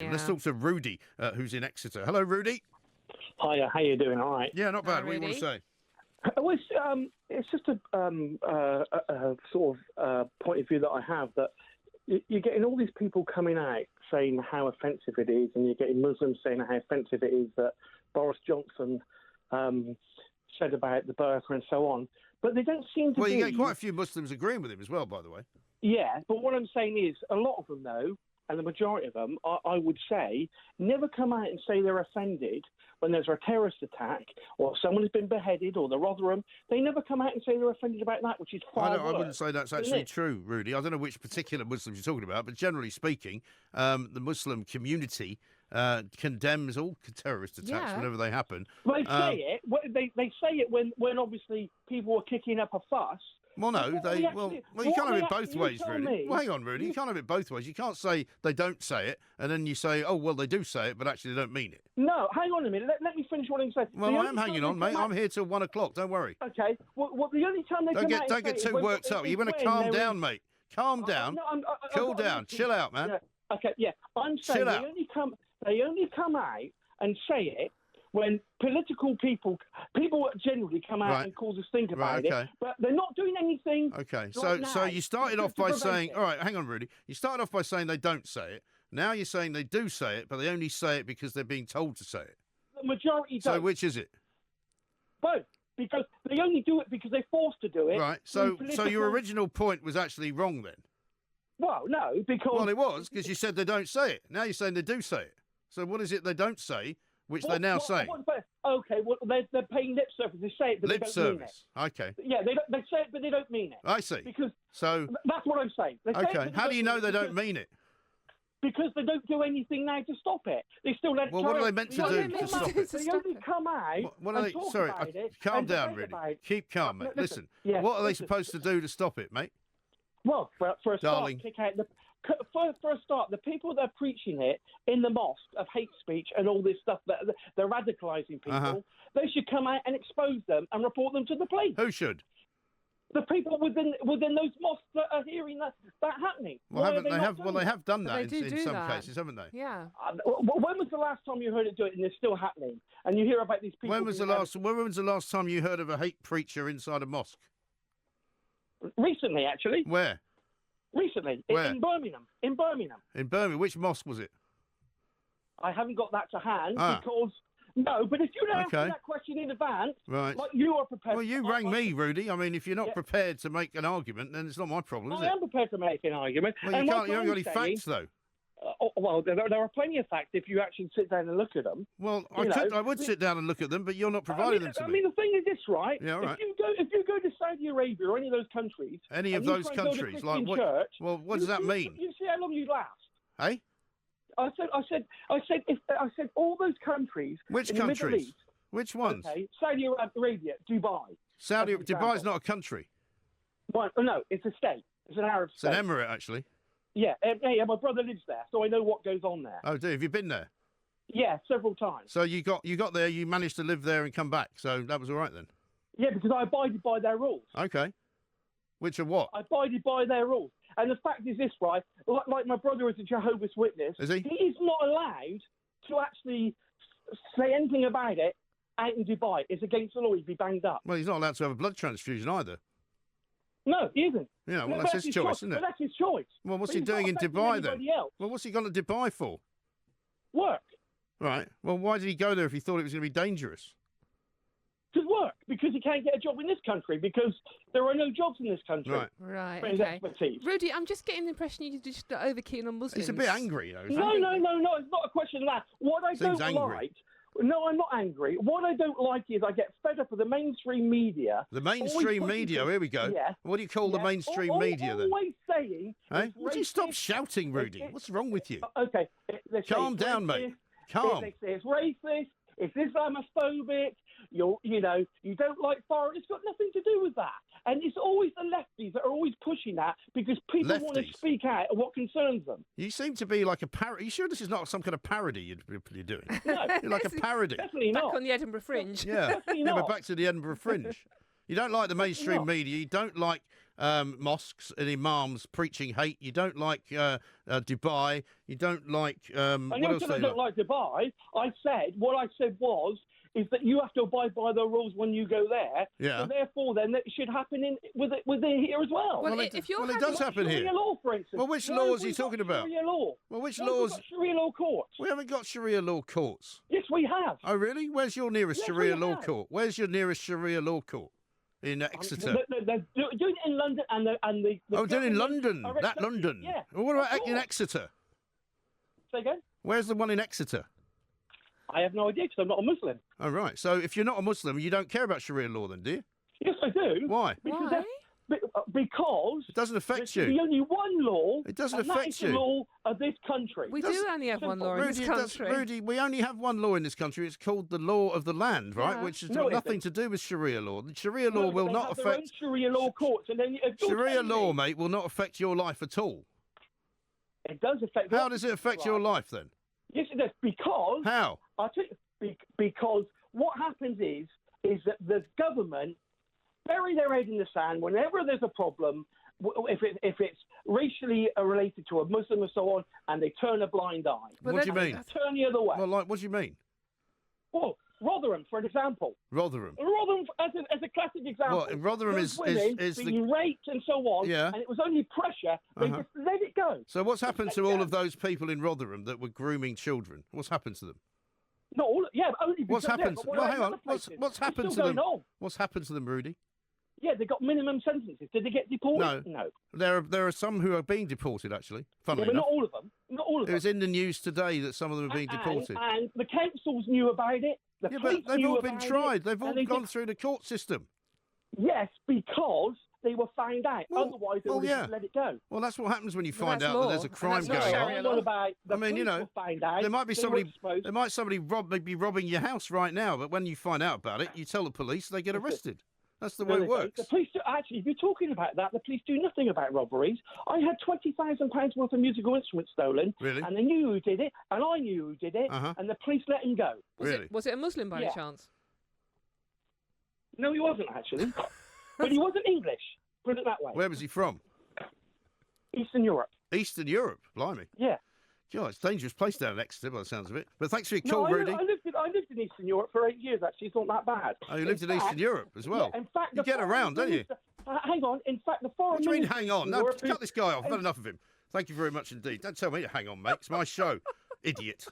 Yeah. Let's talk to Rudy, who's in Exeter. Hello, Rudy. Hiya, how you doing? All right. Yeah, not bad. Hi, What do you want to Rudy. say? Well, it's just a sort of point of view that I have, that you're getting all these people coming out saying how offensive it is, and you're getting Muslims saying how offensive it is that Boris Johnson said about the burqa and so on. But they don't seem to be... Well, you get quite a few Muslims agreeing with him as well, by the way. Yeah, but what I'm saying is a lot of them, though, and the majority of them, I would say, never come out and say they're offended when there's a terrorist attack or someone has been beheaded or the Rotherham. They never come out and say they're offended about that, which is far worse. I wouldn't say that's actually true, Rudy. I don't know which particular Muslims you're talking about, but generally speaking, the Muslim community condemns all terrorist attacks whenever they happen. They say it. They say it when obviously people are kicking up a fuss. Well, no, you can't have it both ways, Rudy. Well, hang on, Rudy. You can't have it both ways. You can't say they don't say it, and then you say, oh, well, they do say it, but actually they don't mean it. No, hang on a minute. Let me finish what I'm saying. Well, I am hanging on, mate. I'm here till 1 o'clock. Don't worry. Okay. Well, the only time they don't get too worked up. You want to calm down, mate. Calm down. Cool down. Chill out, man. Yeah. Okay. Yeah. I'm saying they only come out and say it when political people generally come out and cause us think about it, but they're not doing anything. Okay, so you started off by saying, all right, hang on, Rudy. You started off by saying they don't say it. Now you're saying they do say it, but they only say it because they're being told to say it. The majority don't. So which is it? Both, because they only do it because they're forced to do it. Right. So your original point was actually wrong then. Well, no, because it was because you said they don't say it. Now you're saying they do say it. So what is it they don't say? Which they're now saying. Okay, well, they're paying lip service. They say it, but they don't mean it. Okay. Yeah, they say it, but they don't mean it. I see. Because that's what I'm saying. Okay. How do you know they don't mean it? Because they don't do anything now to stop it. They still let it Well, what are they meant to do to stop it? They only come out and talk about it. Calm down, Rudy. Keep calm, mate. Listen, what are they supposed to do to stop it, mate? Well, for a start, kick out for a start, the people that are preaching it in the mosque of hate speech and all this stuff, that they're radicalising people, they should come out and expose them and report them to the police. Who should? The people within those mosques that are hearing that happening. Well, they have done that in some cases, haven't they? Yeah. When was the last time you heard it do it, and it's still happening? And you hear about these people. When was the last time you heard of a hate preacher inside a mosque? Recently, actually. Where? Recently, Where? In Birmingham. In Birmingham. Which mosque was it? I haven't got that to hand because... No, but if you'd asked me that question in advance, like you are prepared... Well, you rang me, Rudy. I mean, if you're not prepared to make an argument, then it's not my problem, is it? I am prepared to make an argument. Well, you haven't got any facts, though. Well, there are plenty of facts if you actually sit down and look at them. Well, I would sit down and look at them, but you're not providing them to me. I mean, the thing is this, right? Yeah, all right. If you go to Saudi Arabia or any of those countries... Any of those countries? Like what? Church, well, what does that mean? You see how long you last. Hey? I said all those countries... Which in countries? The Middle East, which ones? Okay, Saudi Arabia, Dubai. Dubai's not a country. Well, no, it's a state. It's an Arab state. It's an emirate, actually. Yeah, my brother lives there, so I know what goes on there. Oh, have you been there? Yeah, several times. So you got there, you managed to live there and come back, so that was all right then? Yeah, because I abided by their rules. Okay. Which are what? I abided by their rules. And the fact is this, right, like my brother is a Jehovah's Witness. Is he? He is not allowed to actually say anything about it out in Dubai. It's against the law. He'd be banged up. Well, he's not allowed to have a blood transfusion either. No, he isn't. Yeah, well, that's his choice, isn't it? But that's his choice. Well, what's he doing in Dubai then? Else. Well, what's he gone to Dubai for? Work. Right. Well, why did he go there if he thought it was going to be dangerous? To work, because he can't get a job in this country, because there are no jobs in this country. Right. For his expertise. Rudy, I'm just getting the impression you're just over keen on Muslims. He's a bit angry, though. No, it's not a question of that. What I don't like... No, I'm not angry. What I don't like is I get fed up with the mainstream media. The mainstream media, here we go. Yeah. What do you call the mainstream media then? Always saying... Hey? Would you stop shouting, Rudy? What's wrong with you? Okay. Calm down, mate. Calm. They say it's racist, it's Islamophobic, you don't like foreign... It's got nothing to do with that. And it's always the lefties that are always pushing that because people want to speak out of what concerns them. You seem to be like a parody. Are you sure this is not some kind of parody you're doing? No. You're like a parody. Definitely not. Back on the Edinburgh Fringe. Yeah. Definitely We're not. back to the Edinburgh Fringe. You don't like the mainstream media. You don't like mosques and imams preaching hate. You don't like Dubai. You don't like what else? I don't like Dubai. What I said is that you have to abide by the rules when you go there. Yeah. So therefore, then it should happen within here as well. Well, if you're it does happen here. Sharia law, for instance. Well, which laws are you talking about? Sharia law. Well, which Why laws? have we got Sharia law courts? We haven't got Sharia law courts. Yes, we have. Oh, really? Where's your nearest Yes, Sharia we law have. court? Where's your nearest Sharia law court? In Exeter. They're doing it in London, and the Doing in London. are That accepting- London. Yeah. Well, what about Of in course. Exeter? Say again? Where's the one in Exeter? I have no idea because I'm not a Muslim. Oh, right. So if you're not a Muslim, you don't care about Sharia law then, do you? Yes, I do. Why? Because Why? because It doesn't affect there's you. only one law. It doesn't and that affect is the you. law of this country. We Does- do only have one law in this Rudy, country. Rudy, we only have one law in this country. It's called the law of the land, right? Yeah. Which has No, got it nothing isn't. to do with Sharia law. The Sharia No, law but will they not have their own affect Sharia law courts, and then if you're Sharia telling law, me mate, will not affect your life at all. It does affect. How does it affect your life then? Yes, it does. Because How? I'll tell you, because what happens is that the government bury their head in the sand whenever there's a problem. If it's racially related to a Muslim and so on, and they turn a blind eye. But What do you then- mean? Turn the other way. Well, like, what do you mean? Well, Rotherham, for an example. Rotherham. Rotherham, as a classic example. What, Rotherham those is women the... being raped and so on, Yeah. and it was only pressure. They Uh-huh. just let it go. So what's happened to all of those people in Rotherham that were grooming children? What's happened to them? Not all, yeah, but only because What's happened? Yeah, but Well, what hang about on. other What's places? happened It's to still them? going on. What's happened to them, Rudy? Yeah, they got minimum sentences. Did they get deported? No. There are some who are being deported, actually. Yeah, Funnily but enough. not all of them. Not all of It them. was in the news today that some of them are being deported. And the councils knew about it. The Yeah, police but they've knew all been about tried. it, They've all and they gone did- through the court system. Yes, because they were found out. Well- Otherwise, they well, would yeah. just let it go. Well, that's what happens when you Well, find that's out that law, there's a and crime that's not going Sharia on. law. About the I mean, you police know, were found out. There might be They somebody. were exposed. There might somebody be robbing your house right now, but when you find out about it, you tell the police, they get arrested. That's the way No, it they don't. works. The police do, actually, if you're talking about that, the police do nothing about robberies. I had £20,000 worth of musical instruments stolen, Really? and they knew who did it, and I knew who did it, Uh-huh. and the police let him go. Really? Was it a Muslim by any Yeah. chance? No, he wasn't actually, but he wasn't English. Put it that way. Where was he from? Eastern Europe. Eastern Europe. Blimey. Yeah. God, it's a dangerous place down in Exeter by the sounds of it. But thanks for your No, call, I Rudy. lived in Eastern Europe for 8 years. Actually, it's not that bad. Oh, you lived in Eastern Europe as well. Yeah, in fact, You the get foreign around, don't you? minister- hang on. In fact, the foreign What do you mean, minister hang on? in No, Europe cut this guy off. I've had enough of him. Thank you very much indeed. Don't tell me to hang on, mate. It's my show. Idiot.